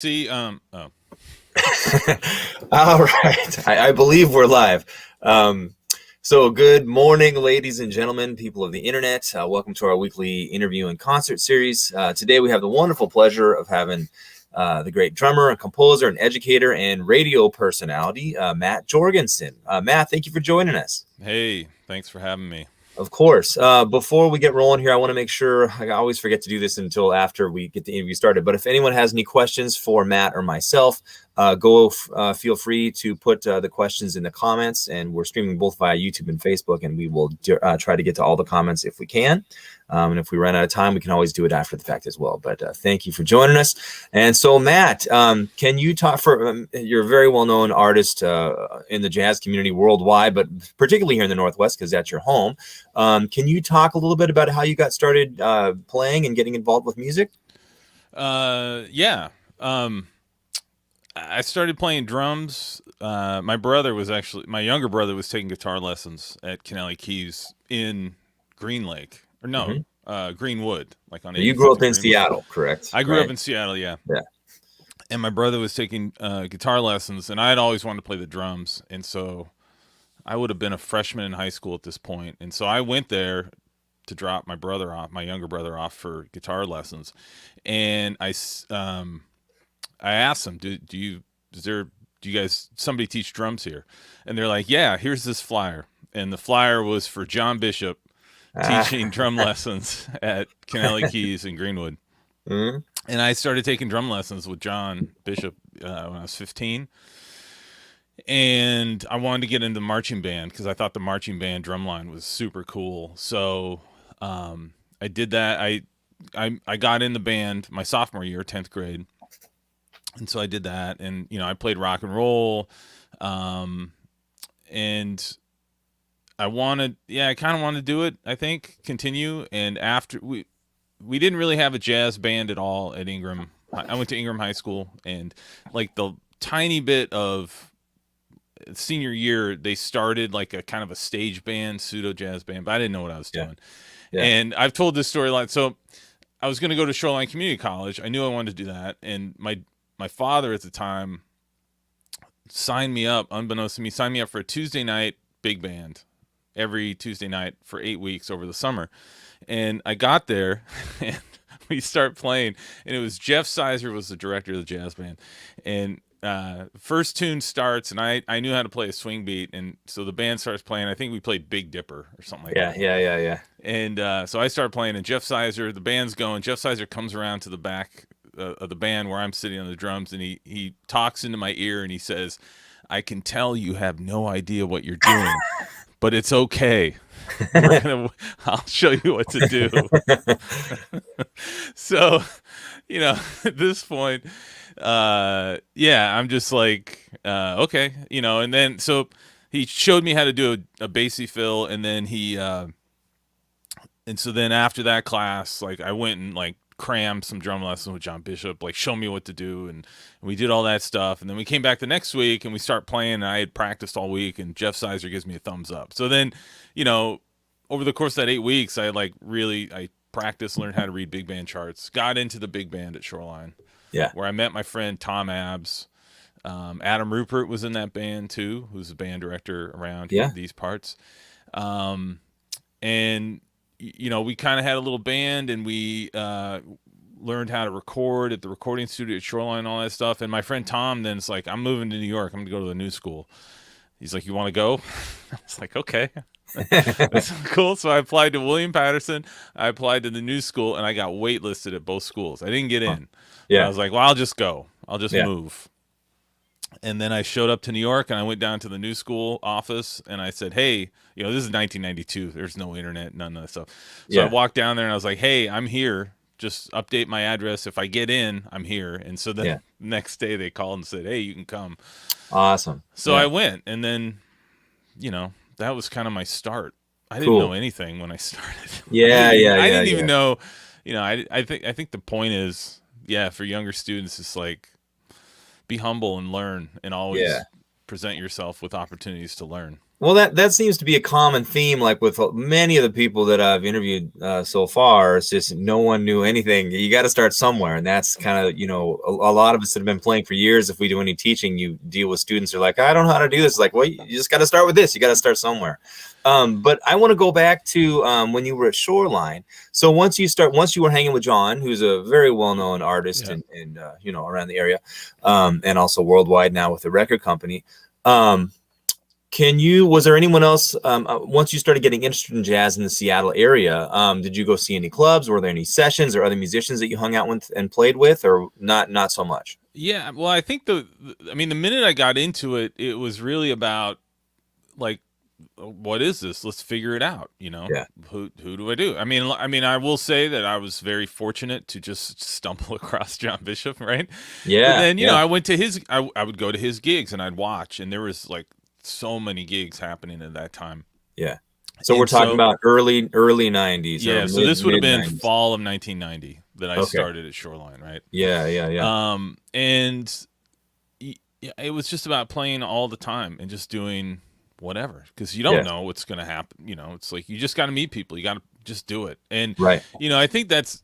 See, oh, All right. I believe we're live. So, good morning, ladies and gentlemen, people of the internet. Welcome to our weekly interview and concert series. Today, we have the wonderful pleasure of having the great drummer, and composer, and educator, and radio personality, Matt Jorgensen. Matt, thank you for joining us. hey, thanks for having me. Of course. Before we get rolling here, I want to make sure, I always forget to do this until after we get the interview started, but if anyone has any questions for Matt or myself, feel free to put the questions in the comments, and we're streaming both via YouTube and Facebook, and we will try to get to all the comments if we can. And if we run out of time, we can always do it after the fact as well. But thank you for joining us. And so, Matt, can you talk you're a very well-known artist in the jazz community worldwide, but particularly here in the Northwest, because that's your home. Can you talk a little bit about how you got started playing and getting involved with music? Yeah. I started playing drums. My younger brother was taking guitar lessons at Canally Keys in Green Lake. Or no, Greenwood, like on. You grew up in Seattle, correct? I grew up in Seattle, yeah. Yeah. And my brother was taking guitar lessons, and I had always wanted to play the drums, and so I would have been a freshman in high school at this point, and so I went there to drop my younger brother off for guitar lessons, and I asked them, do you guys somebody teach drums here? And they're like, yeah, here's this flyer, and the flyer was for John Bishop teaching drum lessons at Canally Keys in Greenwood. Mm-hmm. And I started taking drum lessons with John Bishop when I was 15. And I wanted to get into marching band because I thought the marching band drum line was super cool. So I did that. I got in the band my sophomore year, 10th grade. And so I did that. And, I played rock and roll. And I kind of wanted to do it, I think, continue. And after we didn't really have a jazz band at all at Ingram. I went to Ingram High School, and like the tiny bit of senior year, they started like a kind of a stage band, pseudo jazz band, but I didn't know what I was doing. Yeah. And I've told this story a lot. So I was going to go to Shoreline Community College. I knew I wanted to do that. And my father at the time signed me up, unbeknownst to me, for a Tuesday night big band every Tuesday night for 8 weeks over the summer. And I got there and we start playing, and it was Jeff Sizer was the director of the jazz band. And first tune starts, and I knew how to play a swing beat, and so the band starts playing. I think we played Big Dipper or something like that. Yeah. And so I started playing, and Jeff Sizer, the band's going. Jeff Sizer comes around to the back of the band where I'm sitting on the drums, and he talks into my ear, and he says, "I can tell you have no idea what you're doing, but it's okay. I'll show you what to do." So, at this point, I'm just like, okay, and then so he showed me how to do a bassy fill, and then and so then after that class, like I went and like crammed some drum lessons with John Bishop, like show me what to do, and we did all that stuff, and then we came back the next week and we start playing, and I had practiced all week, and Jeff Sizer gives me a thumbs up. So then, over the course of that 8 weeks, I practiced, learned how to read big band charts, got into the big band at Shoreline, where I met my friend Tom Abbs. Adam Rupert was in that band too, who's a band director around these parts. And we kind of had a little band, and we learned how to record at the recording studio at Shoreline, all that stuff. And my friend Tom then is like, "I'm moving to New York. I'm going to go to the new school." He's like, "You want to go?" I was like, "Okay." That's cool. So I applied to William Patterson. I applied to the new school, and I got waitlisted at both schools. I didn't get in. Yeah. I was like, well, I'll just go. I'll just move. And then I showed up to New York, and I went down to the new school office, and I said, "Hey, this is 1992. There's no internet, none of that stuff." So I walked down there, and I was like, "Hey, I'm here. Just update my address. If I get in, I'm here." And so then the next day they called and said, "Hey, you can come." Awesome. So I went, and then, that was kind of my start. I didn't know anything when I started. I didn't even know, I think the point is, for younger students, it's like, be humble and learn, and always present yourself with opportunities to learn. Well, that seems to be a common theme, like with many of the people that I've interviewed so far. It's just no one knew anything. You got to start somewhere, and that's kind of, a lot of us that have been playing for years. If we do any teaching, you deal with students who are like, I don't know how to do this. It's like, well, you just got to start with this. You got to start somewhere. But I want to go back to when you were at Shoreline. So once you were hanging with John, who's a very well-known artist and around the area, and also worldwide now with the record company. Was there anyone else, once you started getting interested in jazz in the Seattle area, did you go see any clubs? Were there any sessions or other musicians that you hung out with and played with, or not so much? Yeah, well, I think the minute I got into it, it was really about, like, what is this? Let's figure it out. Yeah. Who do I do? I mean, I will say that I was very fortunate to just stumble across John Bishop, right? Yeah. But then, I went to I would go to his gigs and I'd watch, and there was like so many gigs happening at that time. Yeah. So we're talking about early 90s. Yeah. So this would have been fall of 1990 that I started at Shoreline, right? Yeah. And it was just about playing all the time and just doing whatever, because you don't know what's going to happen. It's like, you just got to meet people. You got to just do it. And, I think that's,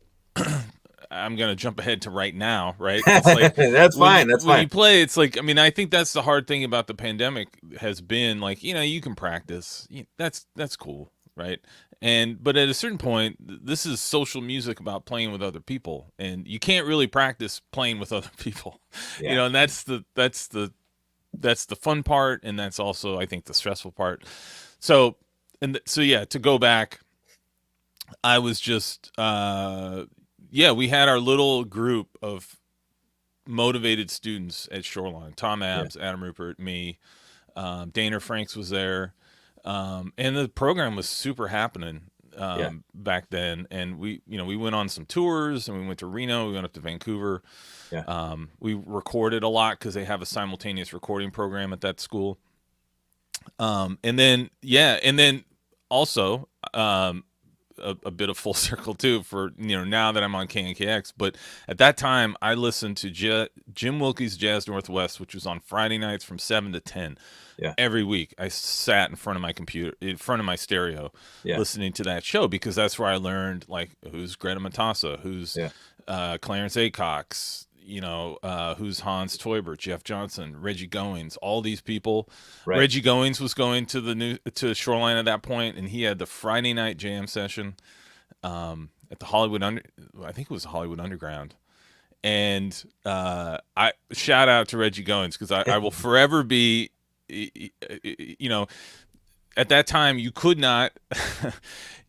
I'm going to jump ahead to right now, right? It's like, that's fine. That's when fine. you play, it's like, I think that's the hard thing about the pandemic has been, like, you can practice. That's cool, right? But at a certain point, this is social music about playing with other people, and you can't really practice playing with other people, and that's the fun part, and that's also, I think, the stressful part. So to go back, I was just we had our little group of motivated students at Shoreline. Tom Abbs, Adam Rupert, me, Dana Franks was there, and the program was super happening back then. And we went on some tours, and we went to Reno, we went up to Vancouver. We recorded a lot because they have a simultaneous recording program at that school. And then also a bit of full circle too, for now that I'm on KNKX. But at that time, I listened to Jim Wilke's Jazz Northwest, which was on Friday nights from 7 to 10 every week. I sat in front of my computer, in front of my stereo, listening to that show, because that's where I learned, like, who's Greta Matassa, who's Clarence Acox, who's Hans Teubert, Jeff Johnson, Reggie Goings, all these people. Right. Reggie Goings was going to Shoreline at that point, and he had the Friday night jam session at the I think it was the Hollywood Underground. And I shout out to Reggie Goings, because I will forever be, at that time you could not,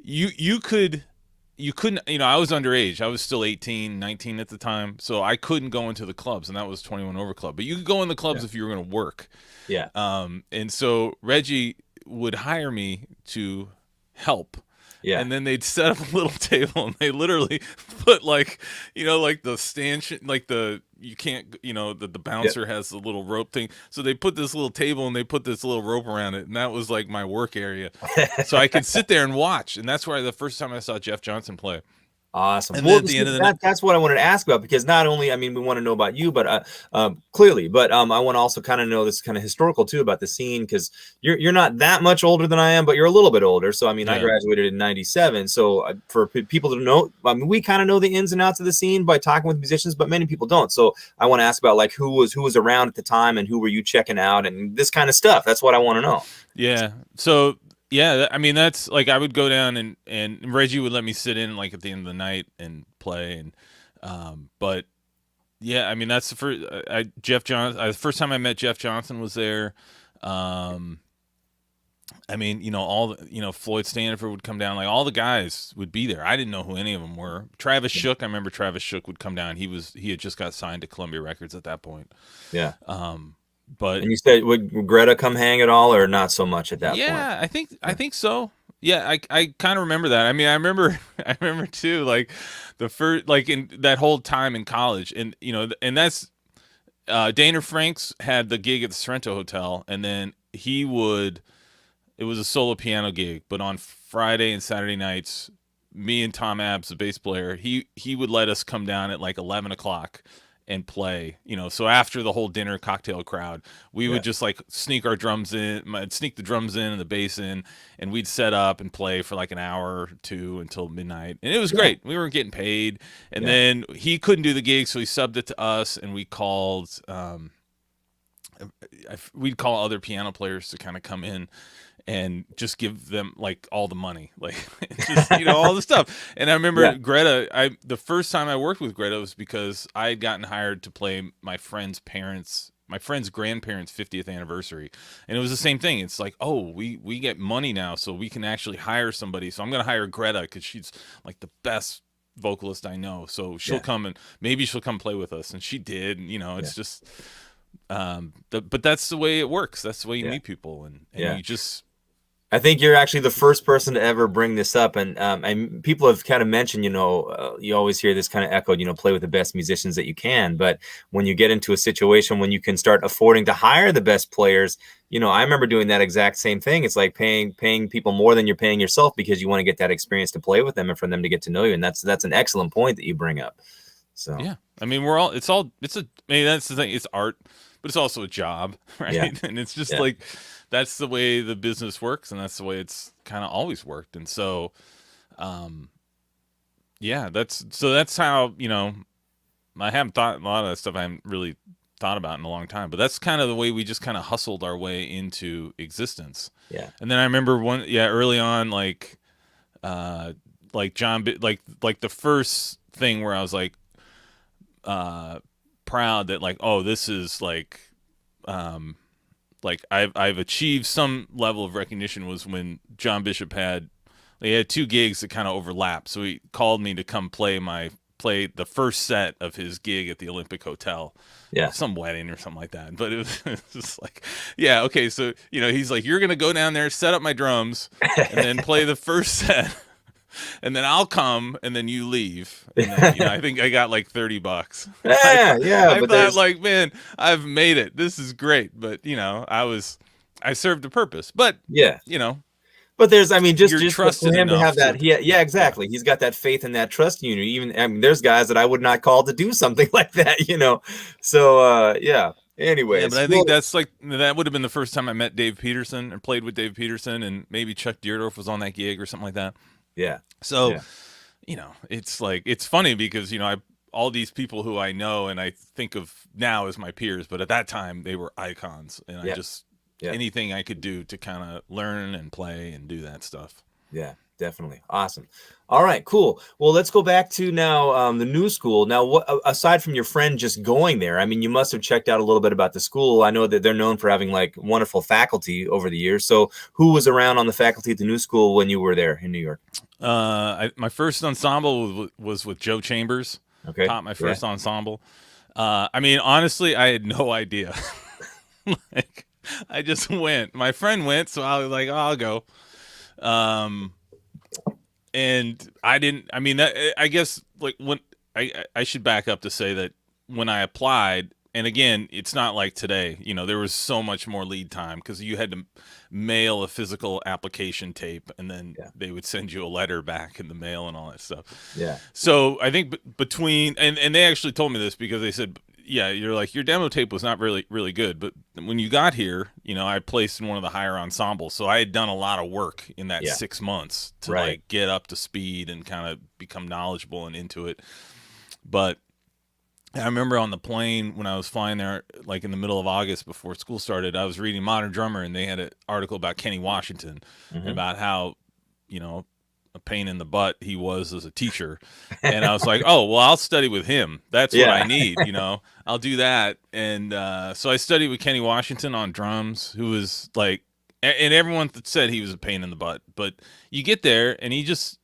you couldn't, I was underage. I was still 18, 19 at the time. So I couldn't go into the clubs, and that was 21 Over Club. But you could go in the clubs if you were going to work. Yeah. And so Reggie would hire me to help. Yeah. And then they'd set up a little table, and they literally put, like, like the stanchion, like you can't, the bouncer has the little rope thing. So they put this little table, and they put this little rope around it. And that was like my work area. So I could sit there and watch. And that's where the first time I saw Jeff Johnson play. Awesome. And well, at the end of the night, that's what I wanted to ask about, because not only, we want to know about you, but clearly, but I want to also kind of know this kind of historical too about the scene, because you're not that much older than I am, but you're a little bit older. So I graduated in '97. So for people to know, we kind of know the ins and outs of the scene by talking with musicians, but many people don't. So I want to ask about, like, who was around at the time, and who were you checking out, and this kind of stuff. That's what I want to know. Yeah. So. Yeah, that's like, I would go down, and Reggie would let me sit in, like, at the end of the night and play, and but yeah, that's the first Jeff Johnson. The first time I met Jeff Johnson was there. All the, Floyd Stanford would come down, like, all the guys would be there. I didn't know who any of them were. Travis Shook, I remember Travis Shook would come down. He had just got signed to Columbia Records at that point. Yeah. And you said, would Greta come hang at all, or not so much at that point? Yeah, I think so. Yeah, I kind of remember that. I remember too, like, the first, like, in that whole time in college, and and that's Dana Franks had the gig at the Sorrento Hotel, and then it was a solo piano gig, but on Friday and Saturday nights, me and Tom Abbs, the bass player, he would let us come down at like 11 o'clock. and play, so after the whole dinner cocktail crowd, we would just like sneak the drums in and the bass in, and we'd set up and play for like an hour or two until midnight, and it was great. We weren't getting paid, and then he couldn't do the gig, so he subbed it to us, and we'd call other piano players to kind of come in and just give them like all the money, like just, all the stuff. And I remember Greta, the first time I worked with Greta was because I had gotten hired to play my friend's grandparents' 50th anniversary. And it was the same thing. It's like, oh, we get money now, so we can actually hire somebody. So I'm going to hire Greta because she's like the best vocalist I know. So she'll come and maybe she'll come play with us. And she did, it's just, but that's the way it works. That's the way you meet people. And you just, I think you're actually the first person to ever bring this up, and people have kind of mentioned, you always hear this kind of echoed, play with the best musicians that you can. But when you get into a situation when you can start affording to hire the best players, I remember doing that exact same thing. It's like paying people more than you're paying yourself because you want to get that experience to play with them and for them to get to know you. And that's an excellent point that you bring up. So yeah, I mean, that's the thing. It's art, but it's also a job, right? Yeah. And it's just like, that's the way the business works, and that's the way it's kind of always worked. And so, that's how, I haven't thought a lot of that stuff. I haven't really thought about in a long time, but that's kind of the way we just kind of hustled our way into existence. Yeah. And then I remember early on, like John, like the first thing where I was like, proud that like, oh, this is like I've achieved some level of recognition was when John Bishop had two gigs that kind of overlapped. So he called me to come play the first set of his gig at the Olympic Hotel. Yeah. Some wedding or something like that. But it was just like, yeah, okay. So, he's like, you're going to go down there, set up my drums, and then play the first set. And then I'll come, and then you leave. And then, I think I got like $30. I thought like, man, I've made it. This is great. But I served a purpose. But But there's, just for him to have that. Yeah, exactly. He's got that faith and that trust in you. Even, there's guys that I would not call to do something like that. So yeah. Anyways, yeah, but I think that would have been the first time I met Dave Peterson or played with Dave Peterson, and maybe Chuck Deerdorf was on that gig or something like that. Yeah. So, it's like, it's funny because, all these people who I know and I think of now as my peers, but at that time they were icons, and I just, anything I could do to kind of learn and play and do that stuff. Yeah, definitely. Awesome. All right, cool. Well, let's go back to now the new school. Now, what, aside from your friend just going there, you must have checked out a little bit about the school. I know that they're known for having like wonderful faculty over the years. So who was around on the faculty at the new school when you were there in New York? My first ensemble was with Joe Chambers. Okay. Taught my first ensemble. Honestly, I had no idea. Like, I just went. My friend went, so I was like, oh, I'll go. And I didn't. I guess like when I should back up to say that when I applied, and again, it's not like today. There was so much more lead time because you had to mail a physical application tape, and then they would send you a letter back in the mail and all that stuff. Yeah. So I think between and they actually told me this because they said, yeah, you're like, your demo tape was not really, really good. But when you got here, I placed in one of the higher ensembles. So I had done a lot of work in that 6 months to like get up to speed and kind of become knowledgeable and into it. But I remember on the plane when I was flying there, like in the middle of August before school started, I was reading Modern Drummer, and they had an article about Kenny Washington and about how, a pain in the butt he was as a teacher. And I was like, oh, well, I'll study with him. That's what I need, I'll do that. And so I studied with Kenny Washington on drums, who was like, and everyone said he was a pain in the butt, but you get there and he just,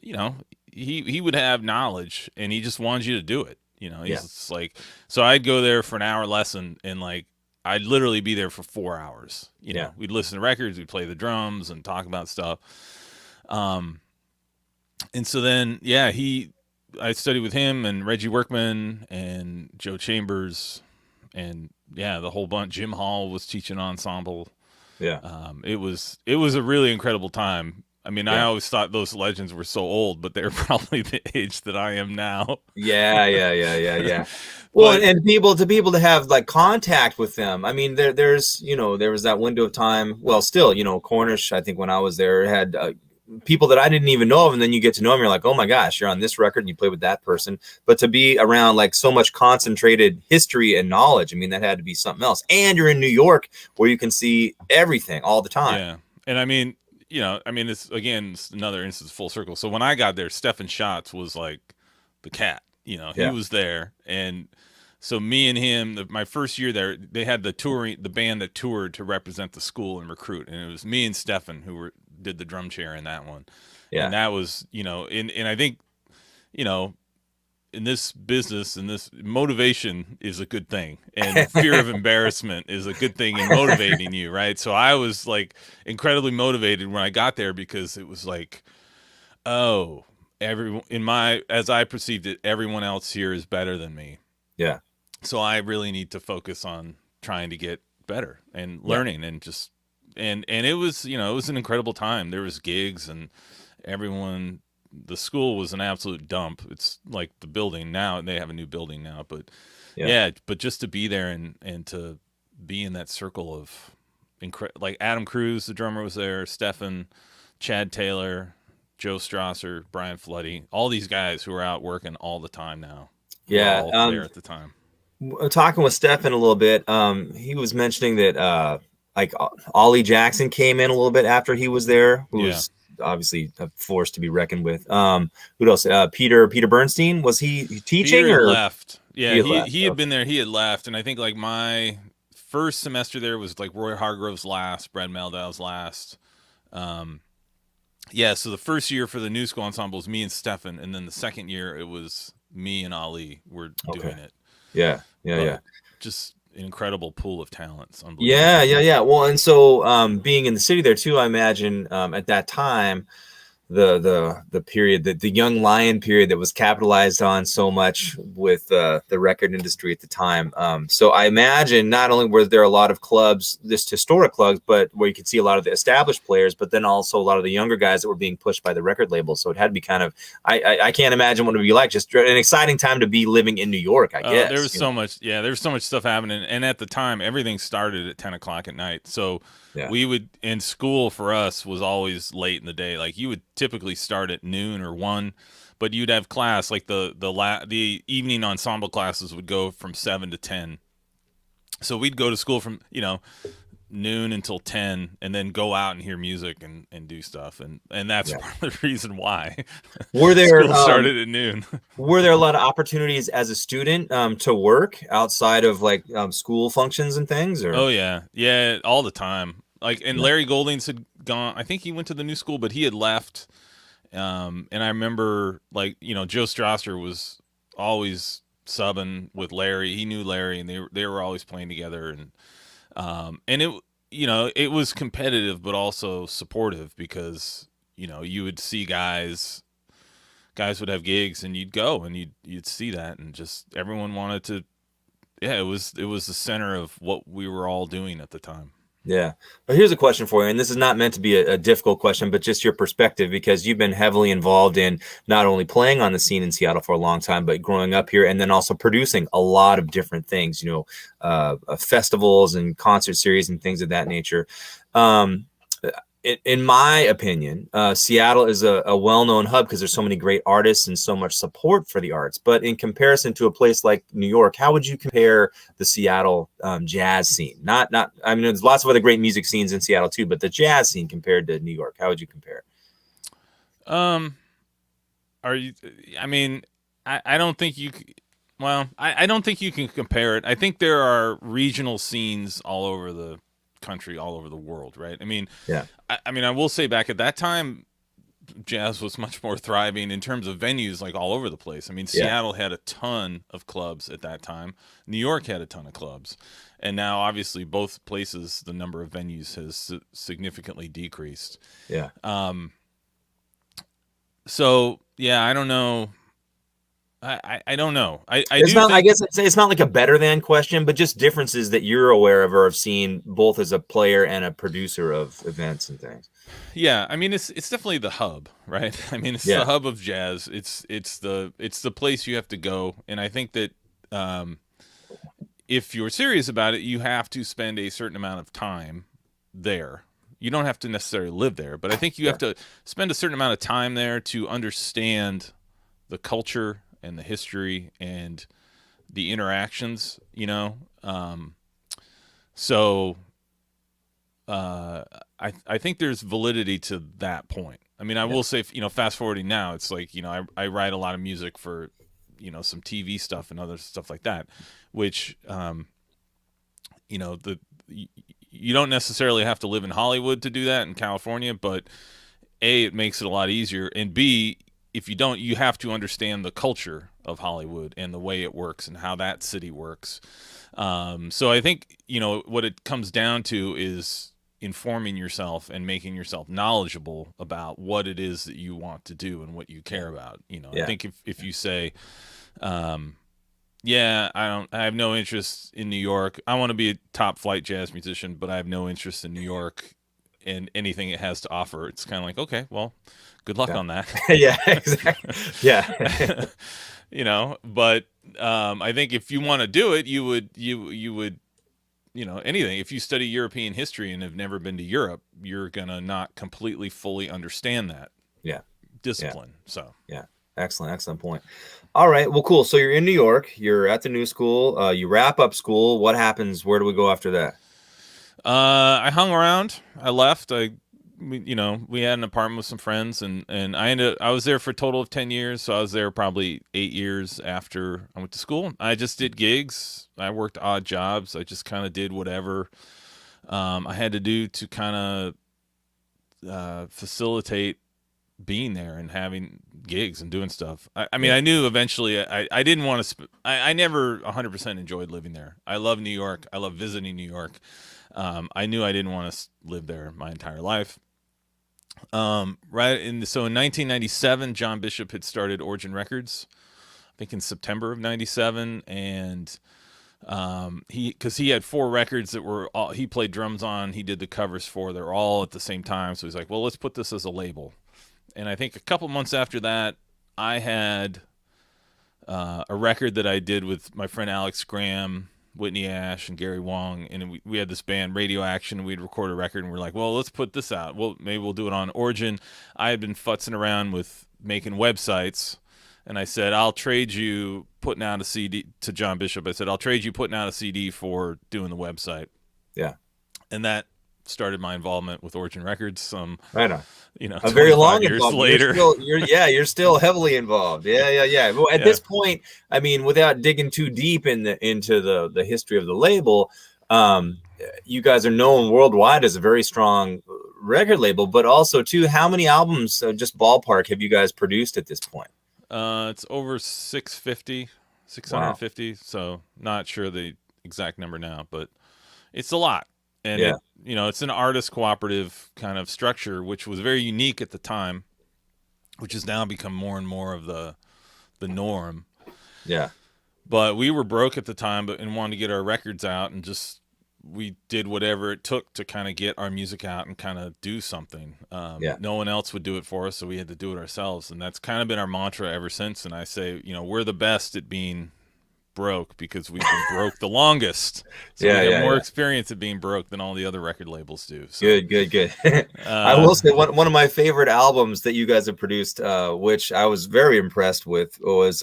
he would have knowledge and he just wanted you to do it. He's just like, so I'd go there for an hour lesson and like, I'd literally be there for 4 hours. We'd listen to records, we'd play the drums and talk about stuff. And so then, I studied with him and Reggie Workman and Joe Chambers and the whole bunch. Jim Hall was teaching ensemble. Yeah. It was a really incredible time. I mean, I Yeah. always thought those legends were so old, but they're probably the age that I am now. Yeah. Well, But and people to have like contact with them. I mean, there's there was that window of time. Well, still, Cornish. I think when I was there, had people that I didn't even know of, and then you get to know them. You're like, oh my gosh, you're on this record, and you play with that person. But to be around like so much concentrated history and knowledge, I mean, that had to be something else. And you're in New York, where you can see everything all the time. yeah, and I mean, it's again it's another instance full circle. So when I got there, Stephen Schatz was like the cat. He Yeah. was there, and so me and him, my first year there, they had the band that toured to represent the school and recruit, and it was me and Stefan did the drum chair in that one, and Yeah. that was, and I think, you know, in this business, in this motivation is a good thing, and fear of embarrassment is a good thing in motivating you, right? So I was like incredibly motivated when I got there because it was like, oh, everyone as I perceived it, everyone else here is better than me. Yeah. So I really need to focus on trying to get better and Yeah. learning and just and it was, it was an incredible time. There was gigs and everyone, the school was an absolute dump. It's like the building now, they have a new building now, but yeah, but just to be there and to be in that circle of like Adam Cruz, the drummer, was there, Stefan, Chad Taylor, Joe Strasser, Brian Floody, all these guys who are out working all the time now. Yeah. Were all there at the time. Talking with Stefan a little bit, he was mentioning that like Ollie Jackson came in a little bit after he was there, who was obviously a force to be reckoned with. Who else? Peter Bernstein, was he teaching Peter or left? Yeah, he had Okay. been there. He had left, and I think like my first semester there was like Roy Hargrove's last, Brad Meldau's last. Yeah, so the first year for the new school ensemble was me and Stefan, and then the second year it was me and Ali were doing it. Yeah. Just an incredible pool of talents. Unbelievable. Yeah. Well, and so being in the city there too, I imagine at that time, the period, the young lion period that was capitalized on so much with the record industry at the time. So I imagine not only were there a lot of clubs, this historic clubs, but where you could see a lot of the established players, but then also a lot of the younger guys that were being pushed by the record label. So it had to be kind of, I can't imagine what it would be like. Just an exciting time to be living in New York, I guess. There was so much. Yeah, there was so much stuff happening, and at the time, everything started at 10 o'clock at night. So we would, in school for us was always late in the day. Like you would typically start at noon or 1, but you'd have class like the evening ensemble classes would go from 7 to 10. So we'd go to school from noon until 10, and then go out and hear music and do stuff, and that's part of the reason why were there school started at noon. Were there a lot of opportunities as a student to work outside of like school functions and things? Or Oh yeah, all the time. Like, and Larry Goldings had gone. I think he went to the new school, but he had left. And I remember, like, Joe Strasser was always subbing with Larry. He knew Larry, and they were always playing together. And it it was competitive, but also supportive because you would see guys would have gigs, and you'd go and you'd see that, and just everyone wanted to. Yeah, it was the center of what we were all doing at the time. Yeah. But here's a question for you, and this is not meant to be a difficult question, but just your perspective, because you've been heavily involved in not only playing on the scene in Seattle for a long time, but growing up here, and then also producing a lot of different things, festivals and concert series and things of that nature. In my opinion, Seattle is a well-known hub because there's so many great artists and so much support for the arts. But in comparison to a place like New York, how would you compare the Seattle jazz scene? I mean, there's lots of other great music scenes in Seattle too, but the jazz scene compared to New York, how would you compare? Are you? I mean, I don't think you. Well, I don't think you can compare it. I think there are regional scenes all over the country, all over the world, right? I mean, I will say back at that time, jazz was much more thriving in terms of venues, like all over the place. I mean, Seattle had a ton of clubs at that time. New York had a ton of clubs, and now obviously both places, the number of venues has significantly decreased. Yeah. So yeah, I don't know. I don't know. I It's do not. I think, guess it's not like a better than question, but just differences that you're aware of or have seen, both as a player and a producer of events and things. yeah. I mean, it's definitely the hub, right? I mean, it's the Yeah, hub of jazz. It's the place you have to go, and I think that um, if you're serious about it, you have to spend a certain amount of time there. You don't have to necessarily live there, but I think you yeah, have to spend a certain amount of time there to understand the culture and the history and the interactions, so uh, I think there's validity to that point. I mean, I yeah, will say, fast forwarding now, it's like, I write a lot of music for, some TV stuff and other stuff like that, which, the you don't necessarily have to live in Hollywood to do that in California, but A, it makes it a lot easier, and B, if you don't, you have to understand the culture of Hollywood and the way it works and how that city works. So I think, what it comes down to is informing yourself and making yourself knowledgeable about what it is that you want to do and what you care about. I yeah, think if you say, um, yeah, I have no interest in New York. I want to be a top flight jazz musician, but I have no interest in New York and anything it has to offer. It's kind of like, okay, well, good luck yeah, on that. yeah, exactly. Yeah, But I think if you want to do it, you would, anything. If you study European history and have never been to Europe, you're gonna not completely fully understand that yeah, yeah, discipline. So yeah. Excellent point. All right, well, cool. So you're in New York. You're at the new school. You wrap up school. What happens? Where do we go after that? I hung around. I left. We had an apartment with some friends, and I was there for a total of 10 years. So I was there probably 8 years after I went to school. I just did gigs. I worked odd jobs. I just kind of did whatever I had to do to kind of facilitate being there and having gigs and doing stuff. I mean, Yeah, I knew eventually I didn't want to, I never 100% enjoyed living there. I love New York. I love visiting New York. I knew I didn't want to live there my entire life. So in 1997, John Bishop had started Origin Records, I think in September of 97. And because he had 4 records that were all, he played drums on, he did the covers for, they're all at the same time. So he's like, well, let's put this as a label. And I think a couple months after that, I had a record that I did with my friend Alex Graham, Whitney Ash, and Gary Wong, and we had this band Radio Action, and we'd record a record, and we're like, well, let's put this out. Well, maybe we'll do it on Origin. I had been futzing around with making websites, and I said, I'll trade you putting out a CD to John Bishop. I said, I'll trade you putting out a CD for doing the website. yeah. And that started my involvement with Origin Records. Right on. A 25 very long years involvement. later. You're still heavily involved. Yeah. Well, at Yeah. this point, I mean, without digging too deep into the history of the label, you guys are known worldwide as a very strong record label, but also too, how many albums, just ballpark, have you guys produced at this point? It's over 650, 650. Wow. So not sure the exact number now, but it's a lot. And yeah. It's an artist cooperative kind of structure, which was very unique at the time, which has now become more and more of the norm. Yeah. But we were broke at the time, and wanted to get our records out, and we did whatever it took to kind of get our music out and kind of do something. No one else would do it for us, so we had to do it ourselves, and that's kind of been our mantra ever since. And I say, we're the best at being broke because we've been broke the longest. So we have more experience at being broke than all the other record labels do. So, good. I will say one of my favorite albums that you guys have produced, which I was very impressed with, was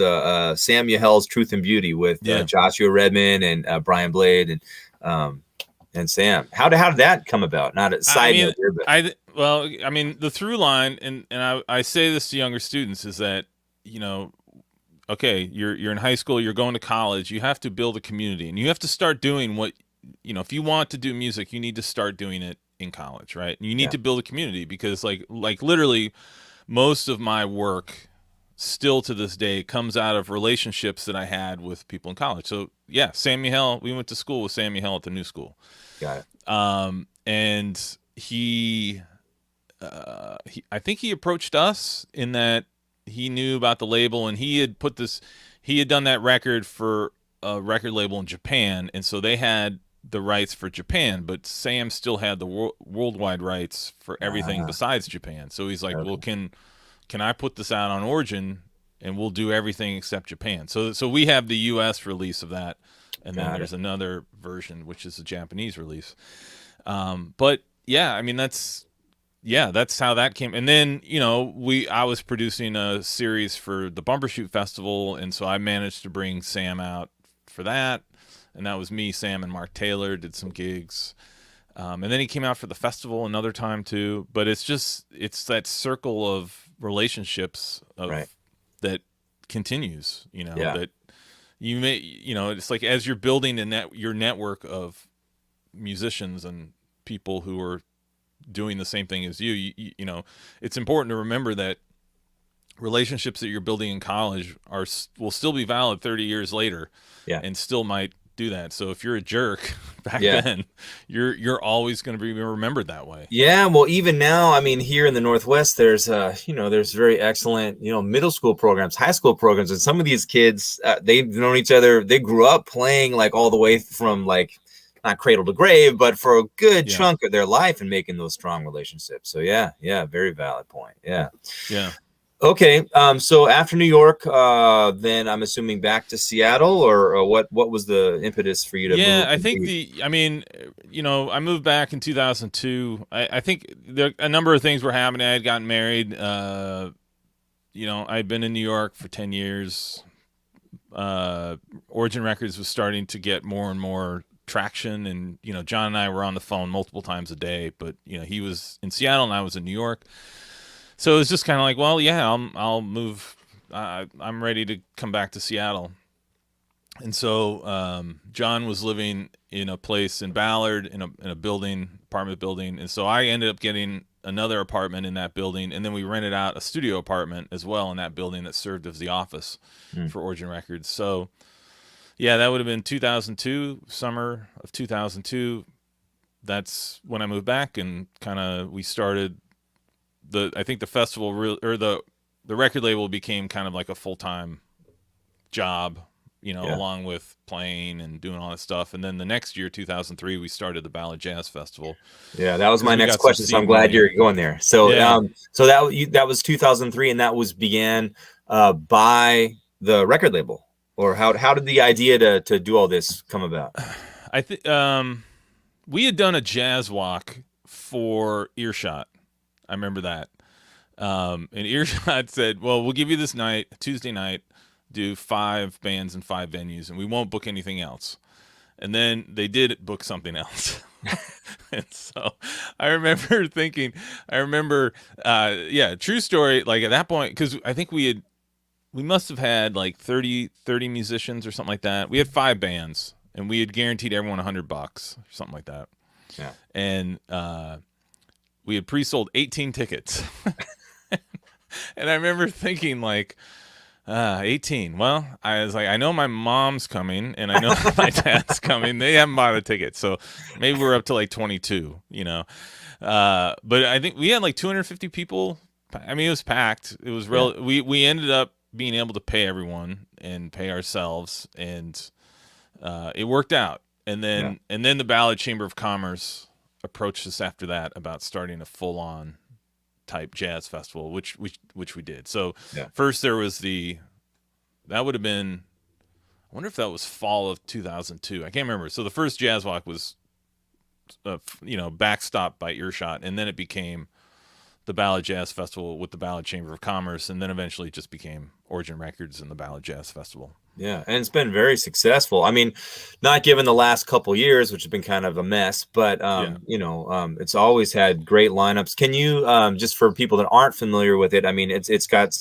Sam Yahel's Truth and Beauty with Joshua Redman and Brian Blade and Sam. How did that come about? Not a side note here, but I mean, the through line, and I say this to younger students, is that okay, you're in high school, you're going to college, you have to build a community, and you have to start doing what, if you want to do music, you need to start doing it in college, right? And you need to build a community, because like literally most of my work still to this day comes out of relationships that I had with people in college. So yeah, Sam Yahel, we went to school with Sam Yahel at the new school. Got it. And he I think he approached us in that he knew about the label, and he had done that record for a record label in Japan, and so they had the rights for Japan, but Sam still had the worldwide rights for everything besides Japan. So he's like, Okay. well, can I put this out on Origin, and we'll do everything except Japan. So we have the U.S. release of that, and then there's another version which is a Japanese release. But yeah, I mean that's how that came. And then I was producing a series for the Bumbershoot Festival, and so I managed to bring Sam out for that, and that was me, Sam, and Mark Taylor did some gigs. And then he came out for the festival another time too. But it's that circle of relationships that continues, that you may, it's like as you're building your network of musicians and people who are doing the same thing as you, it's important to remember that relationships that you're building in college will still be valid 30 years later, and still might do that. So if you're a jerk back then, you're always going to be remembered that way. Yeah, well, even now, I mean, here in the Northwest, there's there's very excellent middle school programs, high school programs, and some of these kids they've known each other. They grew up playing like all the way from like not cradle to grave, but for a good chunk of their life, and making those strong relationships. So yeah, very valid point. Yeah. Okay, so after New York, then I'm assuming back to Seattle, or what was the impetus for you to move? Yeah, I think I moved back in 2002. I think a number of things were happening. I had gotten married. I'd been in New York for 10 years. Origin Records was starting to get more and more traction, and John and I were on the phone multiple times a day, but he was in Seattle and I was in New York. So it was just kind of like, well, yeah, I'll move. I'm ready to come back to Seattle. And so John was living in a place in Ballard in a apartment building. And so I ended up getting another apartment in that building. And then we rented out a studio apartment as well in that building that served as the office for Origin Records. So yeah, that would have been 2002, summer of 2002. That's when I moved back, and kind of we started I think the festival the record label became kind of like a full-time job, along with playing and doing all that stuff. And then the next year, 2003, we started the Ballard Jazz Festival. Yeah, that was my next question. So I'm glad you're going there. So, so that was 2003, and that was began by the record label, or how did the idea to do all this come about? I think we had done a jazz walk for Earshot. I remember that. And Earshot said, well, we'll give you this night, Tuesday night, do 5 bands in 5 venues, and we won't book anything else. And then they did book something else. And so I remember thinking, true story, like at that point, because I think we must have had like 30 musicians or something like that. We had 5 bands, and we had guaranteed everyone $100 or something like that. Yeah. And we had pre-sold 18 tickets. And I remember thinking like, 18. Well, I was like, I know my mom's coming and I know my dad's coming. They haven't bought a ticket. So maybe we're up to like 22, But I think we had like 250 people. I mean, it was packed. It was we ended up being able to pay everyone and pay ourselves, and it worked out. And then the Ballot Chamber of Commerce approached us after that about starting a full-on type jazz festival, which we did. So first there was that would have been, I wonder if that was fall of 2002. I can't remember. So the first jazz walk was, backstopped by Earshot, and then it became the Ballard Jazz Festival with the Ballot Chamber of Commerce, and then eventually just became Origin Records and the Ballard Jazz Festival. Yeah, and it's been very successful. I mean, not given the last couple of years, which have been kind of a mess, but it's always had great lineups. Can you just for people that aren't familiar with it, I mean, it's got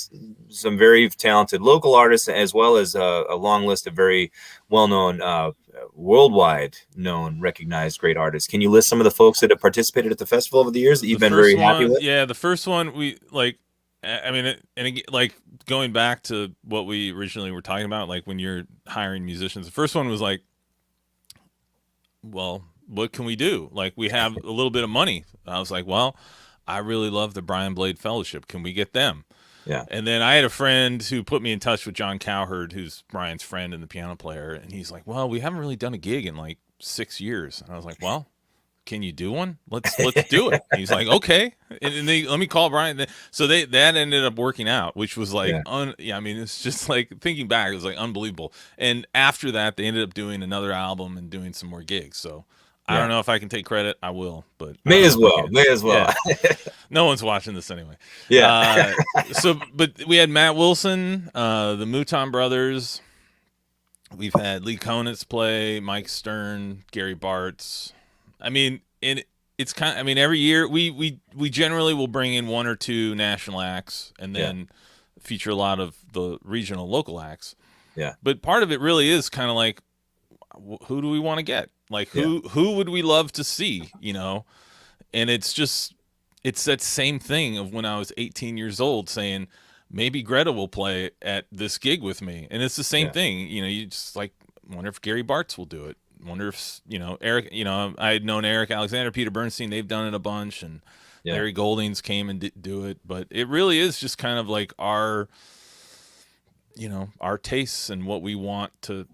some very talented local artists as well as a long list of very well-known, worldwide known, recognized great artists. Can you list some of the folks that have participated at the festival over the years that you've been very happy with? Yeah, the first one we like. I mean, and again, like going back to what we originally were talking about, like when you're hiring musicians, the first one was like, well, what can we do? Like, we have a little bit of money. I was like, well, I really love the Brian Blade Fellowship. Can we get them? Yeah. And then I had a friend who put me in touch with John Cowherd, who's Brian's friend and the piano player. And he's like, well, we haven't really done a gig in like 6 years. And I was like, well, can you do one? Let's do it. He's like, okay. And let me call Brian. So that ended up working out, which was like, I mean, it's just like thinking back, it was like unbelievable. And after that, they ended up doing another album and doing some more gigs. So I don't know if I can take credit. I will, but may as well. Yeah. No one's watching this anyway. Yeah. But we had Matt Wilson, the Mouton Brothers. We've had Lee Konitz play, Mike Stern, Gary Bartz. I mean, it's kind of, I mean, every year we generally will bring in 1 or 2 national acts and then feature a lot of the regional local acts. Yeah. But part of it really is kind of like, who do we want to get? Like who would we love to see, you know? And it's that same thing of when I was 18 years old saying, maybe Greta will play at this gig with me. And it's the same thing, you know, you just like wonder if Gary Bartz will do it. Wonder if, you know, Eric, you know, I had known Eric Alexander, Peter Bernstein, they've done it a bunch, and Larry Goldings came and do it. But it really is just kind of like our, you know, our tastes and what we want to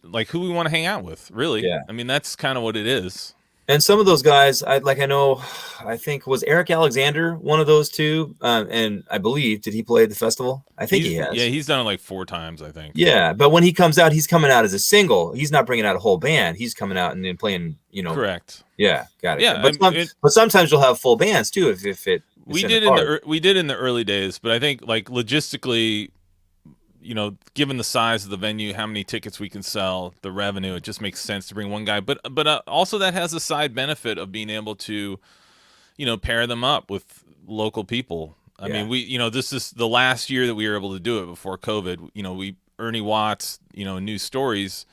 like who we want to hang out with, really. Yeah. I mean, that's kind of what it is. And some of those guys, I think was Eric Alexander one of those two, and I believe, did he play at the festival? I think he has. Yeah, he's done it like 4 times, I think. Yeah, but when he comes out, he's coming out as a single. He's not bringing out a whole band. He's coming out and then playing, you know. Correct. Yeah, got it. Yeah, but sometimes you'll have full bands too if it. We did in the early days, but I think like logistically, you know, given the size of the venue, how many tickets we can sell, the revenue, it just makes sense to bring one guy. But also that has a side benefit of being able to, you know, pair them up with local people. I mean, you know, this is the last year that we were able to do it before COVID. You know, Ernie Watts, you know, New Stories,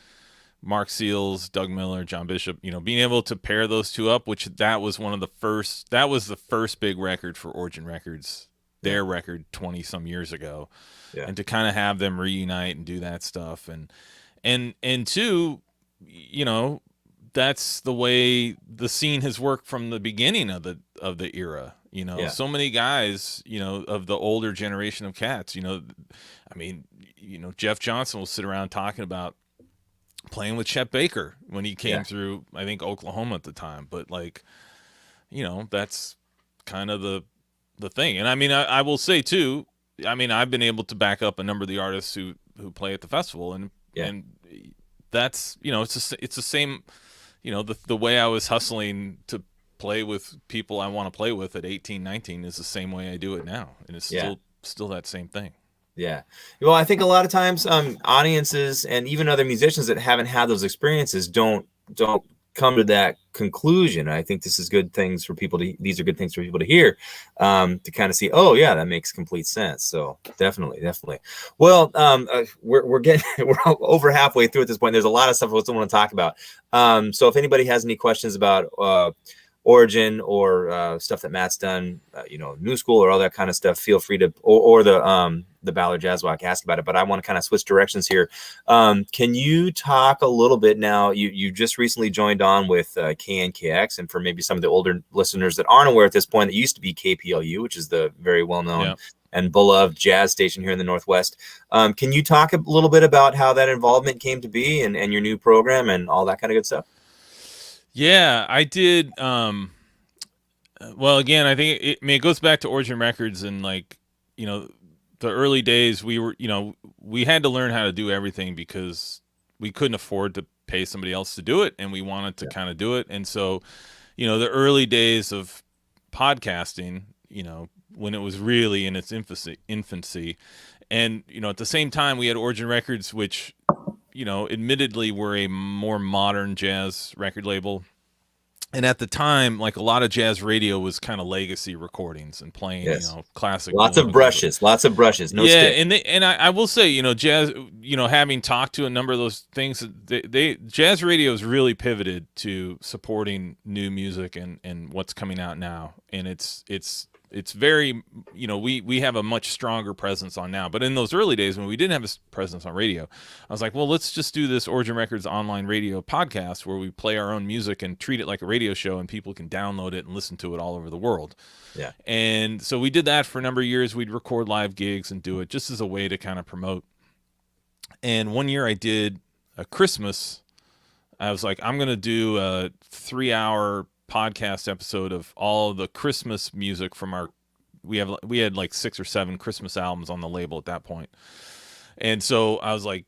Mark Seals, Doug Miller, John Bishop, you know, being able to pair those two up, that was the first big record for Origin Records, their record 20 some years ago. Yeah. And to kind of have them reunite and do that stuff. And two, you know, that's the way the scene has worked from the beginning of the era, you know. So many guys, you know, of the older generation of cats, you know, I mean, you know, Jeff Johnson will sit around talking about playing with Chet Baker when he came through, I think, Oklahoma at the time. But like, you know, that's kind of the thing. And I mean, I will say too, I mean, I've been able to back up a number of the artists who play at the festival, and that's, you know, it's the same, you know, the way I was hustling to play with people I want to play with at 18, 19 is the same way I do it now, and it's still that same thing. Yeah. Well, I think a lot of times audiences and even other musicians that haven't had those experiences don't come to that conclusion. I think this is good things for people to, these are good things for people to hear, to kind of see, oh yeah, that makes complete sense. So definitely. Well, we're over halfway through at this point. There's a lot of stuff I still want to talk about. So if anybody has any questions about Origin or stuff that Matt's done, you know, New School or all that kind of stuff, feel free to, or the Ballard Jazz Walk, ask about it. But I want to kind of switch directions here. Can you talk a little bit now? You just recently joined on with KNKX, and for maybe some of the older listeners that aren't aware at this point, it used to be KPLU, which is the very well known and beloved jazz station here in the Northwest. Can you talk a little bit about how that involvement came to be and your new program and all that kind of good stuff? Yeah, I did. Well, again, I think it goes back to Origin Records, and like, you know, the early days we had to learn how to do everything because we couldn't afford to pay somebody else to do it, and we wanted to kind of do it. And so, you know, the early days of podcasting, you know, when it was really in its infancy, and, you know, at the same time we had Origin Records, which, you know, admittedly were a more modern jazz record label. And at the time, like, a lot of jazz radio was kind of legacy recordings and playing, you know, classic. Lots of brushes. No stick. And I will say, you know, jazz, you know, having talked to a number of those things, jazz radio has really pivoted to supporting new music and what's coming out now. And it's it's very, we have a much stronger presence on now. But in those early days when we didn't have a presence on radio, I was like, well, let's just do this Origin Records online radio podcast where we play our own music and treat it like a radio show, and people can download it and listen to it all over the world. Yeah. And so we did that for a number of years. We'd record live gigs and do it just as a way to kind of promote. And one year I did a Christmas. I was like, I'm going to do a 3-hour podcast episode of all the Christmas music from we had like 6 or 7 Christmas albums on the label at that point. And so I was like,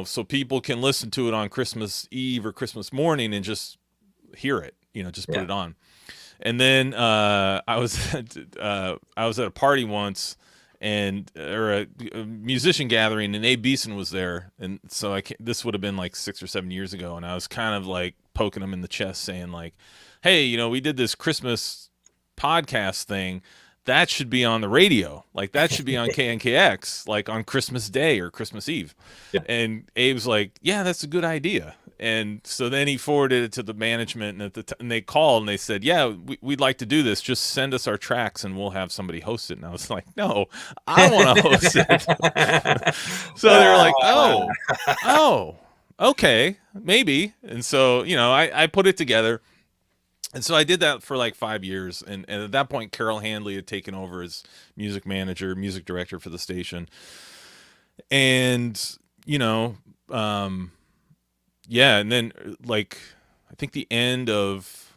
so people can listen to it on Christmas Eve or Christmas morning and just hear it, just put it on. And then I was at a party once, or a musician gathering, and Abe Beeson was there, and so this would have been like 6 or 7 years ago, and I was kind of like poking him in the chest, saying like, hey, we did this Christmas podcast thing. That should be on the radio. Like, that should be on KNKX, like on Christmas Day or Christmas Eve. Yeah. And Abe's like, yeah, that's a good idea. And so then he forwarded it to the management, and they called and they said, yeah, we'd like to do this. Just send us our tracks and we'll have somebody host it. And I was like, no, I want to host it. So they were like, oh, okay, maybe. And so, I put it together. And so I did that for like 5 years. And at that point, Carol Handley had taken over as music manager, music director for the station. And, and then like, I think the end of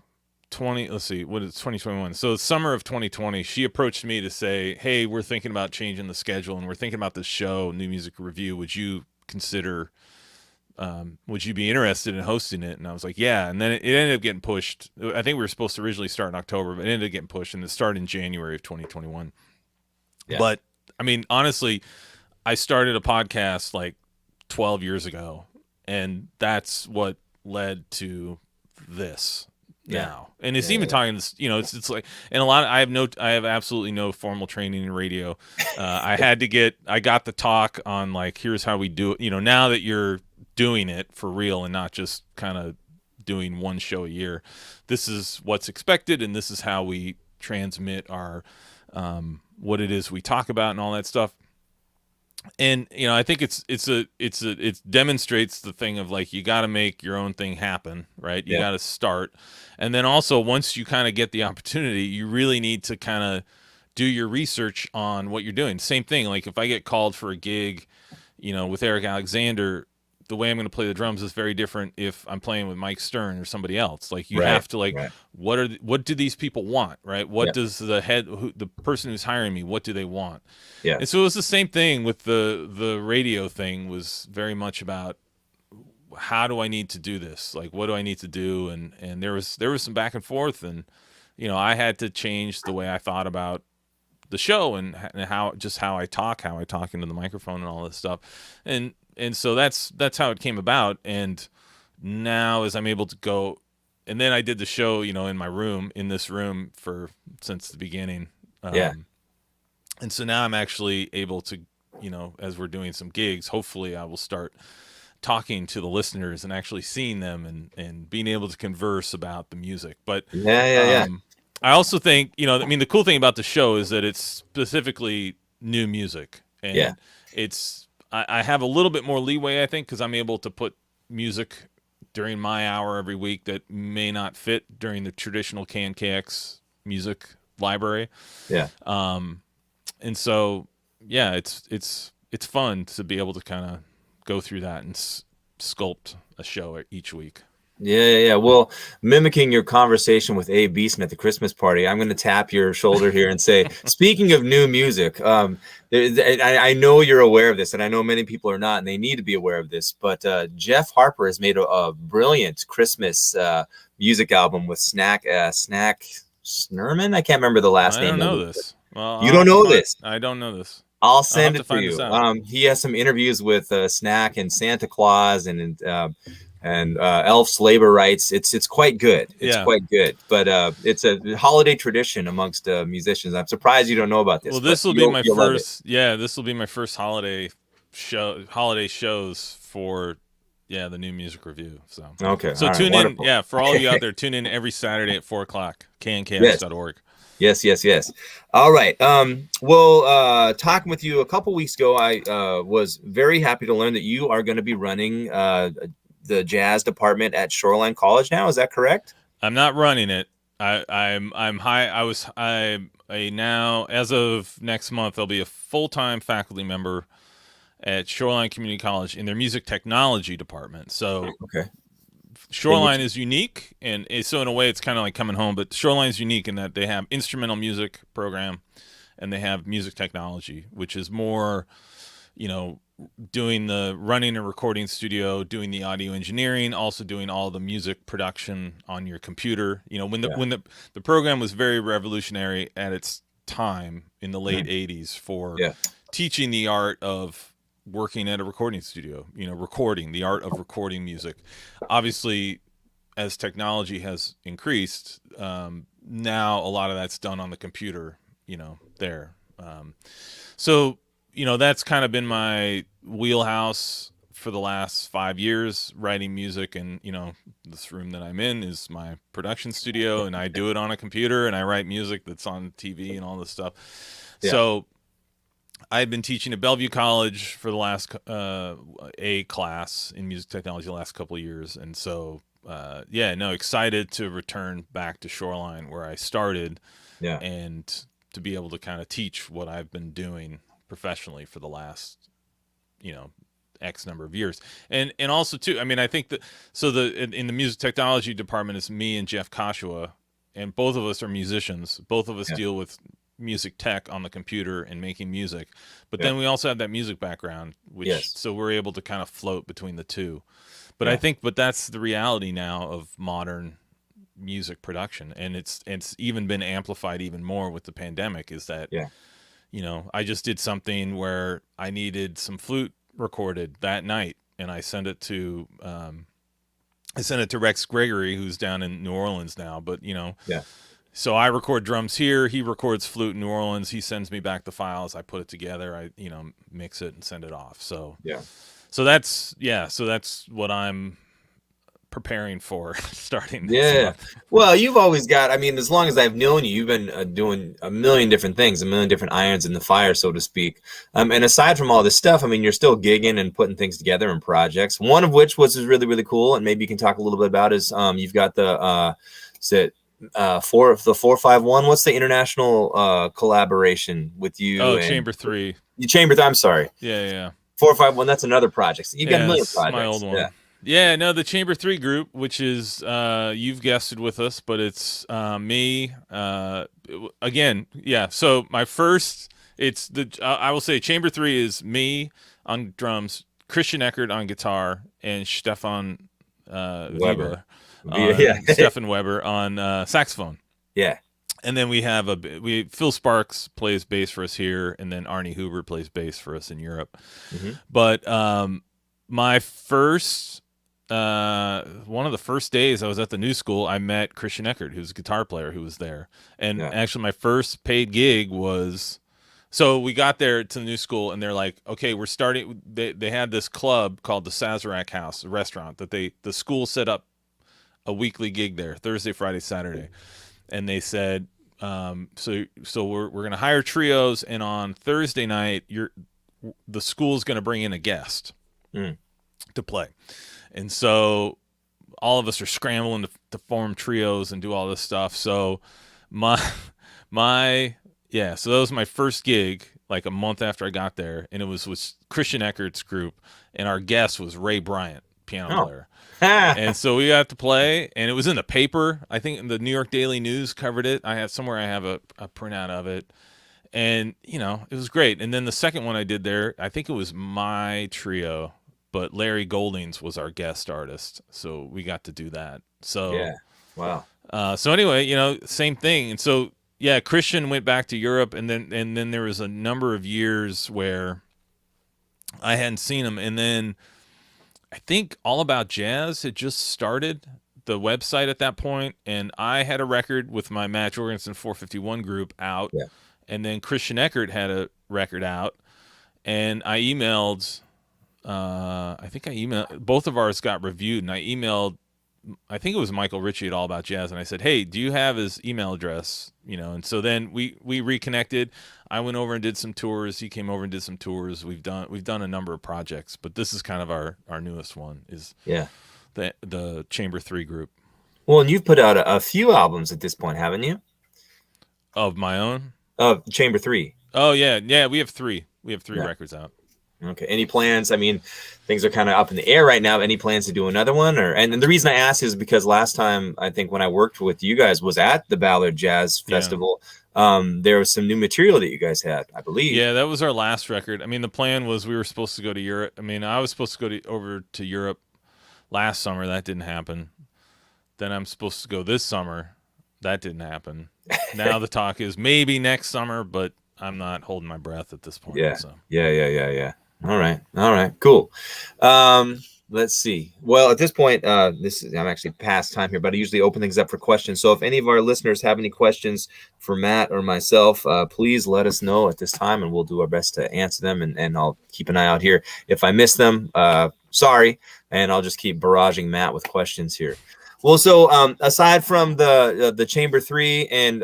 2021. So the summer of 2020, she approached me to say, hey, we're thinking about changing the schedule, and we're thinking about this show, New Music Review. Would you be interested in hosting it? And I was like, yeah. And then it ended up getting pushed. I think we were supposed to originally start in October, but it ended up getting pushed, and it started in January of 2021. Yeah. But I mean, honestly, I started a podcast like 12 years ago, and that's what led to this now. And it's even talking, it's like, and I have absolutely no formal training in radio. I got the talk on like, here's how we do it. Now that you're doing it for real and not just kind of doing one show a year, this is what's expected, and this is how we transmit our what it is we talk about and all that stuff. And I think it demonstrates the thing of like, you got to make your own thing happen, right? You got to start, and then also once you kind of get the opportunity, you really need to kind of do your research on what you're doing. Same thing, like if I get called for a gig, with Eric Alexander, the way I'm going to play the drums is very different if I'm playing with Mike Stern or somebody else. Like you have to what do these people want, right? What does the person who's hiring me, what do they want? Yeah. And so it was the same thing with the radio thing. Was very much about, how do I need to do this? Like, what do I need to do? And there was some back and forth, and I had to change the way I thought about the show and how I talk into the microphone and all this stuff. And so that's how it came about. And now as I'm able to go, and then I did the show, in this room since the beginning. And so now I'm actually able to, as we're doing some gigs, hopefully I will start talking to the listeners and actually seeing them and being able to converse about the music. But I also think, the cool thing about the show is that it's specifically new music, and I have a little bit more leeway, I think, because I'm able to put music during my hour every week that may not fit during the traditional KNKX music library. Yeah. And so, it's fun to be able to kind of go through that and sculpt a show each week. Yeah. Well, mimicking your conversation with Abe Beeson at the Christmas party, I'm going to tap your shoulder here and say, speaking of new music, I know you're aware of this, and I know many people are not, and they need to be aware of this, but Jeff Harper has made a brilliant Christmas music album with Snack Snurman. I can't remember the last name. I don't know this. Well, you don't know this? I don't know this. I'll send it to you. He has some interviews with Snack and Santa Claus and Elf's Labor Rights. It's quite good. It's quite good. But it's a holiday tradition amongst musicians. I'm surprised you don't know about this. Well, this will be my first. Yeah, this will be my first holiday shows for the New Music Review. So okay. So tune in. Yeah, for all of you out there, tune in every Saturday at 4:00. KNKX.org. Yes, yes, yes. All right. Well, talking with you a couple weeks ago, I was very happy to learn that you are going to be running the jazz department at Shoreline College now. Is that correct? I'm not running it. I'm high. I'm a now, as of next month, I'll be a full-time faculty member at Shoreline Community College in their music technology department. So Okay. Shoreline is unique, and so in a way it's kind of like coming home, but Shoreline is unique in that they have instrumental music program and they have music technology, which is more, doing the running a recording studio, doing the audio engineering, also doing all the music production on your computer. When the program was very revolutionary at its time in the late 80s for teaching the art of working at a recording studio, recording, the art of recording music. Obviously, as technology has increased, now a lot of that's done on the computer, there. So that's kind of been my wheelhouse for the last 5 years, writing music. And, this room that I'm in is my production studio, and I do it on a computer, and I write music that's on TV and all this stuff. Yeah. So I've been teaching at Bellevue College for the last A class in music technology the last couple of years. And so, excited to return back to Shoreline where I started and to be able to kind of teach what I've been doing professionally for the last, X number of years. And also too, I mean, I think that, in the music technology department is me and Jeff Koshua, and both of us are musicians. Both of us deal with music tech on the computer and making music, but then we also have that music background, which so we're able to kind of float between the two. But I think, that's the reality now of modern music production, and it's even been amplified even more with the pandemic, is that I just did something where I needed some flute recorded that night, and I sent it to Rex Gregory, who's down in New Orleans now, but so I record drums here, he records flute in New Orleans, he sends me back the files, I put it together, I mix it and send it off. So so that's what I'm preparing for starting this month. Well, you've always got, I mean, as long as I've known you, you've been doing a million different things, a million different irons in the fire, so to speak. And aside from all this stuff, I mean, you're still gigging and putting things together in projects, one of which was really, really cool, and maybe you can talk a little bit about is you've got the 451. What's the international collaboration with you? Oh, Chamber 3. I'm sorry. Yeah. 451. That's another project. So you got a million projects. My old one. Yeah, no, the Chamber 3 group, which is you've guested with us, but it's me again. Yeah. So my first, I will say Chamber 3 is me on drums, Christian Eckert on guitar, and Stefan Weber. Stefan Weber on saxophone. Yeah. And then we have Phil Sparks plays bass for us here, and then Arnie Huber plays bass for us in Europe. Mm-hmm. But my first, one of the first days I was at the new school, I met Christian Eckert, who's a guitar player who was there. And actually my first paid gig was, so we got there to the new school, and they're like, okay, we're starting, they had this club called the Sazerac House, a restaurant that the school set up a weekly gig there, Thursday, Friday, Saturday. And they said, so we're going to hire trios, and on Thursday night, the school's going to bring in a guest to play. And so all of us are scrambling to form trios and do all this stuff. So so that was my first gig, like a month after I got there, and it was with Christian Eckert's group, and our guest was Ray Bryant, piano player. And so we got to play, and it was in the paper. I think the New York Daily News covered it. I have a printout of it, and it was great. And then the second one I did there, I think it was my trio, but Larry Goldings was our guest artist, so we got to do that. So wow. So anyway, same thing. And so Christian went back to Europe, and then there was a number of years where I hadn't seen him, and then I think All About Jazz had just started the website at that point, and I had a record with my Matt Jorgensen 451 group out, and then Christian Eckert had a record out, and I emailed, both of ours got reviewed, and I emailed I think it was Michael Ritchie at All About Jazz, and I said, "Hey, do you have his email address?" And so then we reconnected. I went over and did some tours. He came over and did some tours. We've done a number of projects, but this is kind of our newest one. Is the Chamber 3 group. Well, and you've put out a few albums at this point, haven't you? Of my own? Of Chamber 3. Oh yeah, we have 3. We have 3 records out. Okay. Any plans? I mean, things are kind of up in the air right now. Any plans to do another one? And the reason I ask is because last time, I think when I worked with you guys was at the Ballard Jazz Festival. There was some new material that you guys had, I believe. Yeah, that was our last record. I mean, the plan was we were supposed to go to Europe. I mean, I was supposed to go over to Europe last summer. That didn't happen. Then I'm supposed to go this summer. That didn't happen. Now the talk is maybe next summer, but I'm not holding my breath at this point. Yeah. So. Yeah. All right. Cool. Let's see. Well, at this point, I'm actually past time here, but I usually open things up for questions. So if any of our listeners have any questions for Matt or myself, please let us know at this time, and we'll do our best to answer them. And I'll keep an eye out here. If I miss them, sorry, and I'll just keep barraging Matt with questions here. Well, so aside from the Chamber 3 and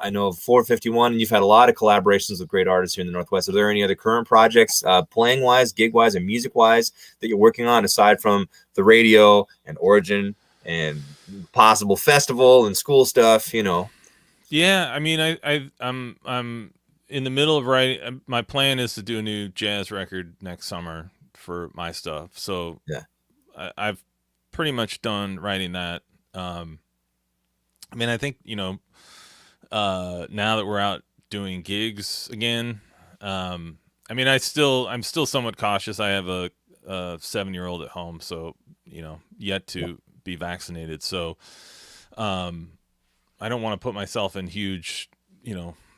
I know 451, and you've had a lot of collaborations with great artists here in the Northwest. Are there any other current projects, playing-wise, gig-wise, and music-wise, that you're working on aside from the radio and Origin and possible festival and school stuff? Yeah, I mean, I'm in the middle of writing. My plan is to do a new jazz record next summer for my stuff. So yeah, I've pretty much done writing that. I mean, I think now that we're out doing gigs again, I mean, I'm still somewhat cautious. I have a 7-year-old at home, so yet to be vaccinated. So I don't want to put myself in huge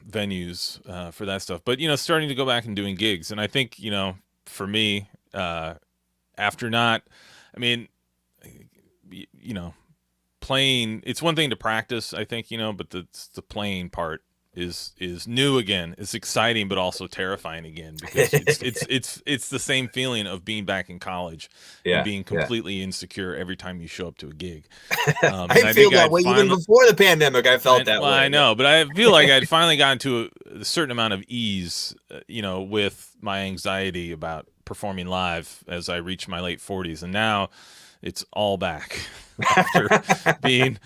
venues for that stuff. But starting to go back and doing gigs, and I think for me, after not, I mean, playing, it's one thing to practice, I think, but the playing part is new again. It's exciting, but also terrifying again, because it's the same feeling of being back in college and being completely insecure every time you show up to a gig. I feel that way even before the pandemic. I felt that way. I know, but I feel like I'd finally gotten to a certain amount of ease, with my anxiety about performing live as I reached my late 40s, and now it's all back after being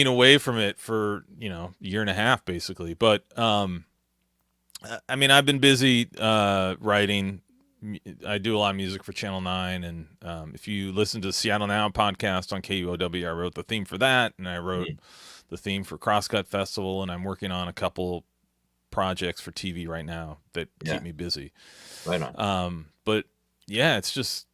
away from it for year and a half basically. But I mean, I've been busy writing. I do a lot of music for Channel 9, and if you listen to the Seattle Now podcast on KUOW, I wrote the theme for that, and I wrote the theme for Crosscut Festival, and I'm working on a couple projects for TV right now that keep me busy. Right on. But yeah, it's just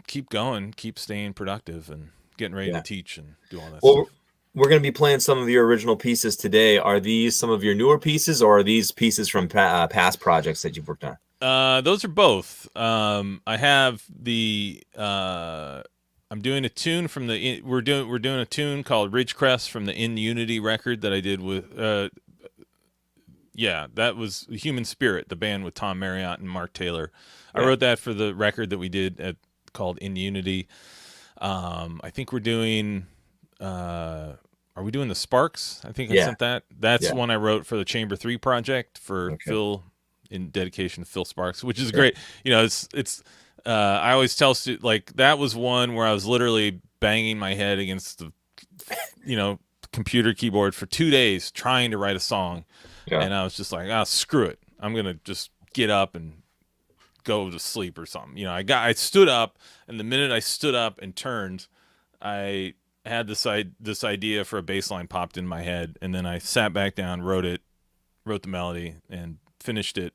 keep going, keep staying productive, and getting ready to teach and do all that stuff. We're going to be playing some of your original pieces today. Are these some of your newer pieces, or are these pieces from past projects that you've worked on? Those are both. I have the I'm doing a tune from the we're doing a tune called Ridgecrest from the In Unity record that I did with that was Human Spirit, the band with Tom Marriott and Mark Taylor. I wrote that for the record that we did called In Unity. I think we're doing are we doing the Sparks? I think I sent that. That's one I wrote for the Chamber 3 project for Phil, in dedication to Phil Sparks, which is great. It's I always tell students, like, that was one where I was literally banging my head against the computer keyboard for 2 days trying to write a song. And I was just like, screw it. I'm going to just get up and go to sleep or something. I stood up, and the minute I stood up and turned, I had this idea for a bass line popped in my head, and then I sat back down, wrote the melody, and finished it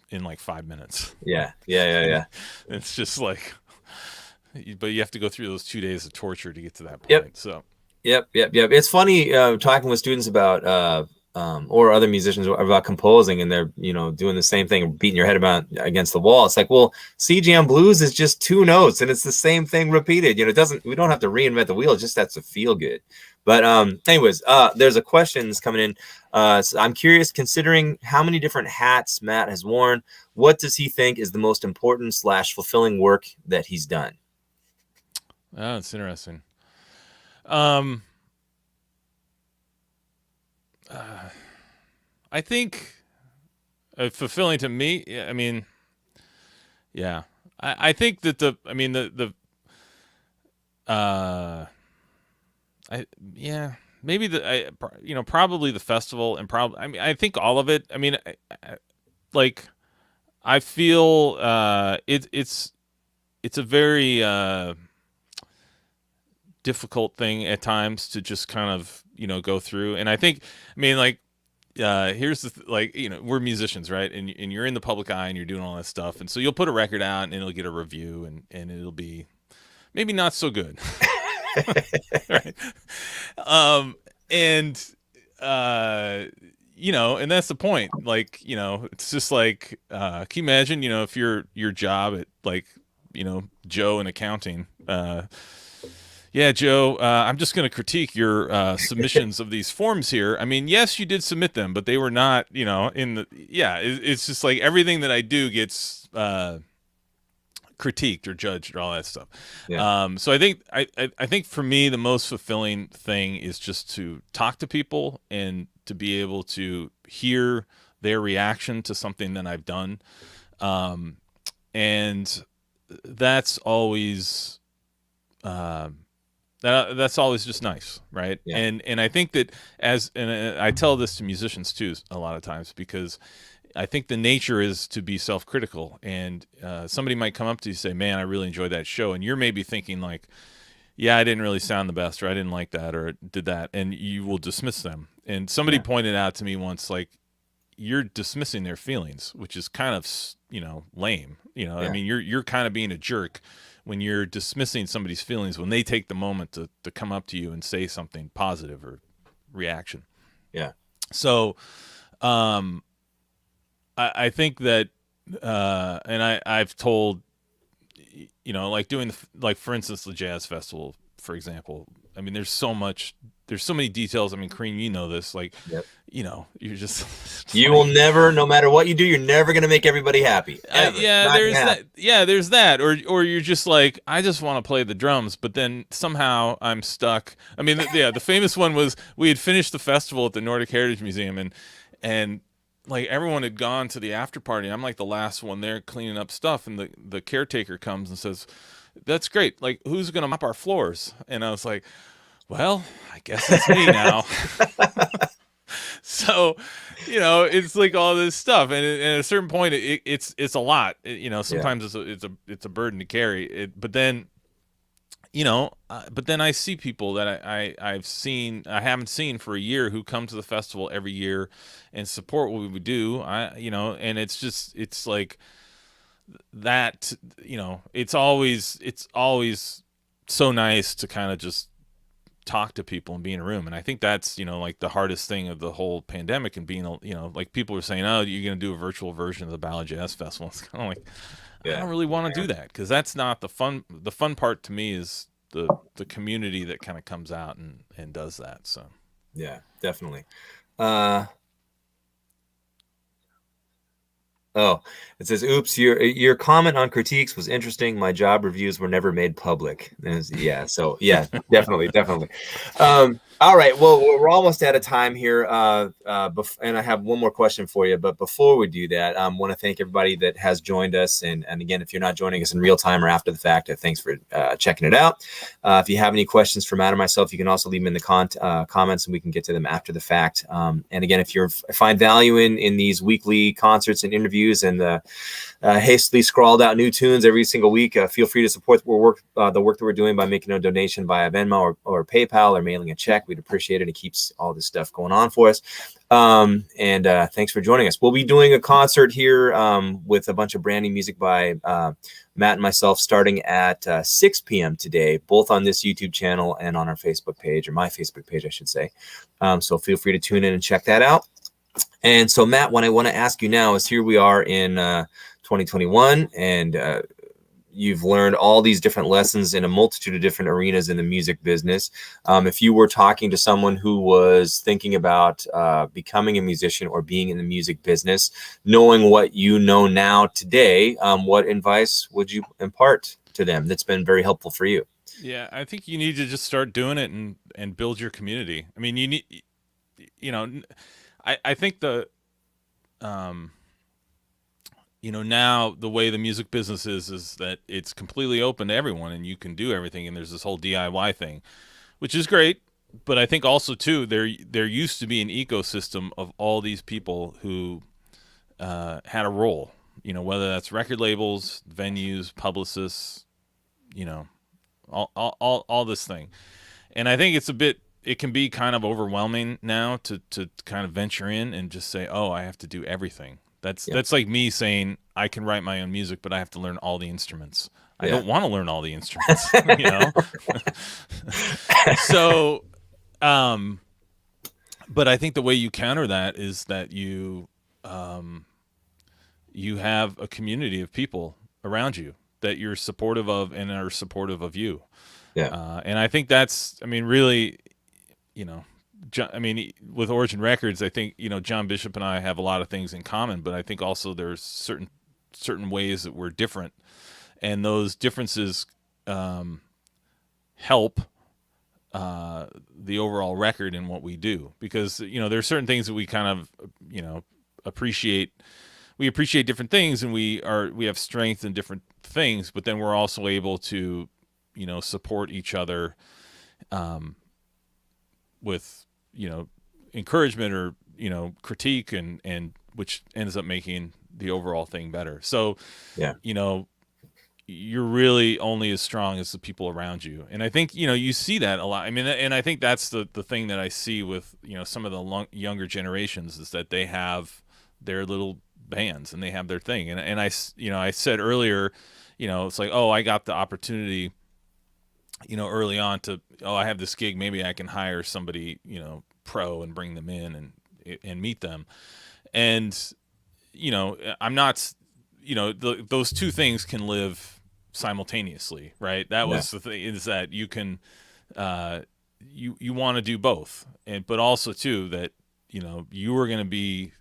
in like 5 minutes. Yeah. It's just like, but you have to go through those 2 days of torture to get to that point. Yep. So. Yep. It's funny talking with students about or other musicians about composing, and they're doing the same thing, beating your head against the wall. It's like, well, C jam blues is just 2 notes, and it's the same thing repeated. We don't have to reinvent the wheel. It just has to feel good. But anyways, there's a question that's coming in. So I'm curious, considering how many different hats Matt has worn, what does he think is the most important / fulfilling work that he's done? Oh, it's interesting. I think fulfilling to me. I mean, yeah. I think that maybe probably the festival and probably, I mean, I think all of it. I mean, like, I feel it's a very difficult thing at times to just kind of, go through. And I think, I mean, like, here's the we're musicians, right? And you're in the public eye and you're doing all that stuff. And so you'll put a record out and it'll get a review and it'll be maybe not so good. Right. And and that's the point. Like, it's just like, can you imagine, if your job at, like, Joe in accounting, yeah, Joe, I'm just going to critique your submissions of these forms here. I mean, yes, you did submit them, but they were not, it's just like everything that I do gets critiqued or judged or all that stuff. Yeah. So I think for me, the most fulfilling thing is just to talk to people and to be able to hear their reaction to something that I've done. And that's always, that's always just nice, right? Yeah. And I think that and I tell this to musicians too a lot of times, because I think the nature is to be self-critical, and somebody might come up to you and say, man, I really enjoyed that show, and you're maybe thinking like, yeah, I didn't really sound the best, or I didn't like that, or did that, and you will dismiss them. And somebody pointed out to me once, like, you're dismissing their feelings, which is kind of, lame. I mean, you're kind of being a jerk when you're dismissing somebody's feelings when they take the moment to come up to you and say something positive or reaction. Yeah. So, I think that, and I've told, like doing for instance, the Jazz Festival, for example. I mean, there's so many details. I mean, Cream, this, like, yep. You're just, you will never, no matter what you do, you're never going to make everybody happy. There's that. Yeah, there's that. Or you're just like, I just want to play the drums, but then somehow I'm stuck. I mean, the famous one was, we had finished the festival at the Nordic Heritage Museum, and like everyone had gone to the after party. I'm like the last one there cleaning up stuff, and the caretaker comes and says, that's great. Like, who's going to mop our floors? And I was like, well, I guess it's me now. So, it's like all this stuff, and at a certain point, it's a lot. Sometimes it's a burden to carry. But then I see people that I haven't seen for a year, who come to the festival every year and support what we do. And it's like that. It's always so nice to kind of just talk to people and be in a room. And I think that's, like the hardest thing of the whole pandemic, and being, like people are saying, oh, you're going to do a virtual version of the Ballard Jazz Festival. It's kind of like, I don't really want to do that, because that's not the fun. The fun part to me is the community that kind of comes out and does that. So yeah, definitely. It says, oops, your comment on critiques was interesting. My job reviews were never made public. So definitely. All right, well, we're almost out of time here, and I have one more question for you. But before we do that, I want to thank everybody that has joined us. And again, if you're not joining us in real time or after the fact, thanks for checking it out. If you have any questions for Matt or myself, you can also leave them in the comments, and we can get to them after the fact. And again, if you find value in these weekly concerts and interviews and the hastily scrawled out new tunes every single week, feel free to support the work that we're doing by making a donation via Venmo or PayPal, or mailing a check. We'd appreciate it. It keeps all this stuff going on for us. And thanks for joining us. We'll be doing a concert here with a bunch of brand new music by Matt and myself, starting at 6 p.m. today, both on this YouTube channel and on our Facebook page, or my Facebook page, I should say. So feel free to tune in and check that out. And so, Matt, what I want to ask you now is, here we are in 2021, and you've learned all these different lessons in a multitude of different arenas in the music business. If you were talking to someone who was thinking about becoming a musician or being in the music business, knowing what you know now today, what advice would you impart to them that's been very helpful for you? Yeah, I think you need to just start doing it and build your community. I mean, you need, you know, I think um, now the way the music business is that it's completely open to everyone and you can do everything. And there's this whole DIY thing, which is great. But I think also too, there used to be an ecosystem of all these people who had a role, whether that's record labels, venues, publicists, all this thing. And I think it can be kind of overwhelming now to kind of venture in and just say, oh, I have to do everything. That's like me saying I can write my own music, but I have to learn all the instruments. I don't want to learn all the instruments, So, but I think the way you counter that is that you have a community of people around you that you're supportive of and are supportive of you. Yeah. And I think that's, really, with Origin Records, I think, John Bishop and I have a lot of things in common, but I think also there's certain ways that we're different, and those differences help the overall record in what we do, because there's certain things that we kind of appreciate. We appreciate different things, and we have strength in different things, but then we're also able to support each other with encouragement or critique, and which ends up making the overall thing better. So you're really only as strong as the people around you. And I think, you see that a lot. And I think that's the thing that I see with, some of the younger generations, is that they have their little bands and they have their thing. And I said earlier, it's like, oh, I got the opportunity, early on I have this gig, maybe I can hire somebody, pro, and bring them in and meet them. And, I'm not, those two things can live simultaneously, right? That was the thing, is that you can, you want to do both, but also too that, you are going to be,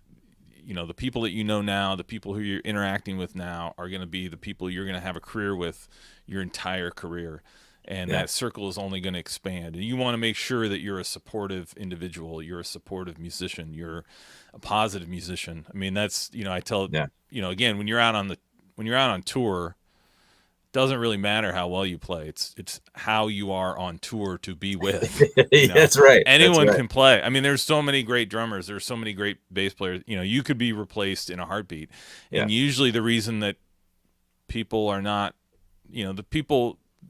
the people that now, the people who you're interacting with now are going to be the people you're going to have a career with your entire career. And that circle is only going to expand. And you want to make sure that you're a supportive individual, you're a supportive musician, you're a positive musician. That's, I tell, again, when you're out on tour, it doesn't really matter how well you play. It's how you are on tour to be with. That's right. Anyone can play. There's so many great drummers. There's so many great bass players. You could be replaced in a heartbeat. And usually the reason that people are not,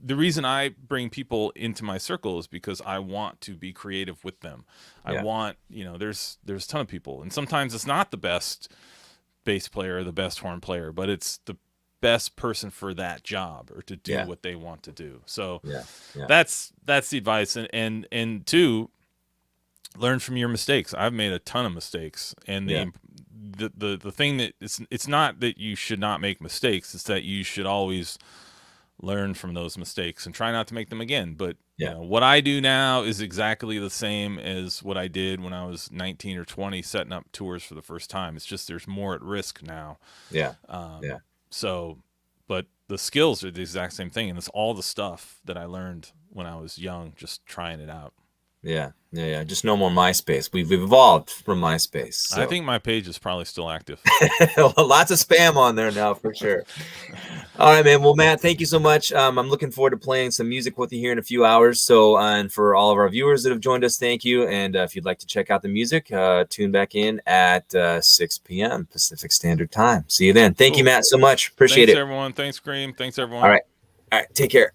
the reason I bring people into my circle is because I want to be creative with them. I want, there's a ton of people, and sometimes it's not the best bass player or the best horn player, but it's the best person for that job or to do what they want to do. So that's the advice. And two, learn from your mistakes. I've made a ton of mistakes, and the thing that it's not that you should not make mistakes. It's that you should always learn from those mistakes and try not to make them again. But what I do now is exactly the same as what I did when I was 19 or 20 setting up tours for the first time. It's just there's more at risk now. So, but the skills are the exact same thing, and it's all the stuff that I learned when I was young, just trying it out. Yeah. Just no more MySpace. We've evolved from MySpace. So. I think my page is probably still active. Lots of spam on there now, for sure. All right, man. Well, Matt, thank you so much. I'm looking forward to playing some music with you here in a few hours. So, and for all of our viewers that have joined us, thank you. And if you'd like to check out the music, tune back in at 6 p.m. Pacific Standard Time. See you then. Thank you, Matt, so much. Appreciate it. Thanks, everyone. Thanks, Cream. Thanks, everyone. All right. Take care.